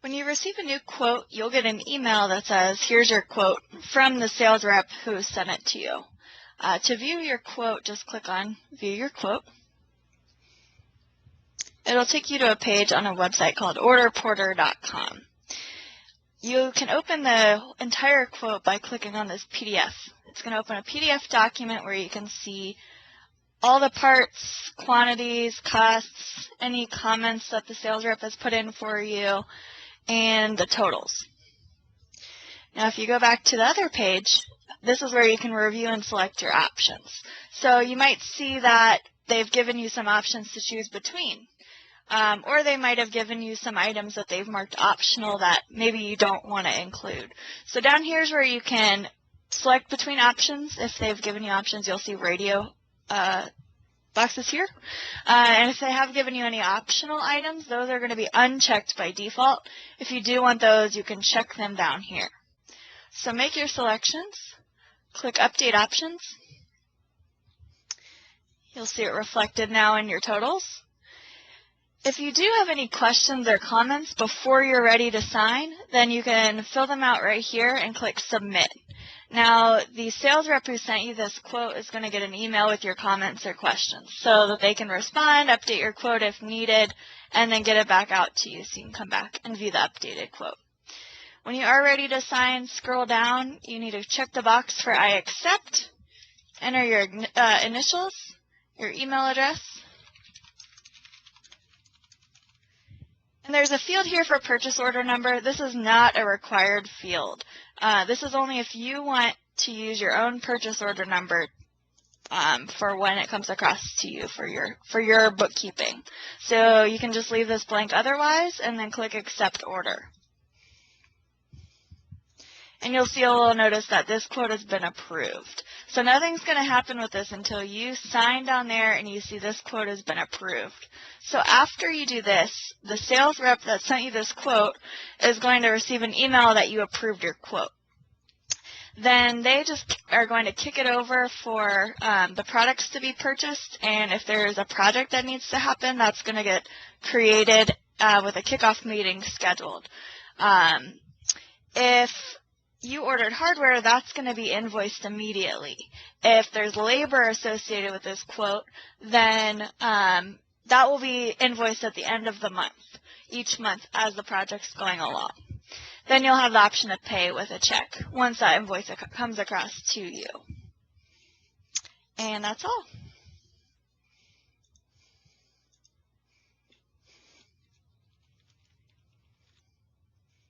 When you receive a new quote, you'll get an email that says, here's your quote from the sales rep who sent it to you. To view your quote, just click on View Your Quote. It'll take you to a page on a website called orderporter.com. You can open the entire quote by clicking on this PDF. It's going to open a PDF document where you can see all the parts, quantities, costs, any comments that the sales rep has put in for you, and the totals. Now if you go back to the other page, this is where you can review and select your options. So you might see that they've given you some options to choose between. Or they might have given you some items that they've marked optional that maybe you don't want to include. So down here is where you can select between options. If they've given you options, you'll see radio boxes here. And if they have given you any optional items, those are going to be unchecked by default. If you do want those, you can check them down here. So make your selections. Click Update Options. You'll see it reflected now in your totals. If you do have any questions or comments before you're ready to sign, then you can fill them out right here and click Submit. Now, the sales rep who sent you this quote is going to get an email with your comments or questions so that they can respond, update your quote if needed, and then get it back out to you so you can come back and view the updated quote. When you are ready to sign, scroll down. You need to check the box for I accept, enter your initials, your email address, and there's a field here for purchase order number. This is not a required field. This is only if you want to use your own purchase order number for when it comes across to you for your bookkeeping. So you can just leave this blank otherwise and then click Accept Order. And you'll see a little notice that this quote has been approved. So nothing's going to happen with this until you sign down there and you see this quote has been approved. So after you do this, the sales rep that sent you this quote is going to receive an email that you approved your quote. Then they just are going to kick it over for the products to be purchased, and if there's a project that needs to happen, that's going to get created with a kickoff meeting scheduled. If you ordered hardware, that's going to be invoiced immediately. If there's labor associated with this quote, then that will be invoiced at the end of the month, each month as the project's going along. Then you'll have the option to pay with a check once that invoice comes across to you. And that's all.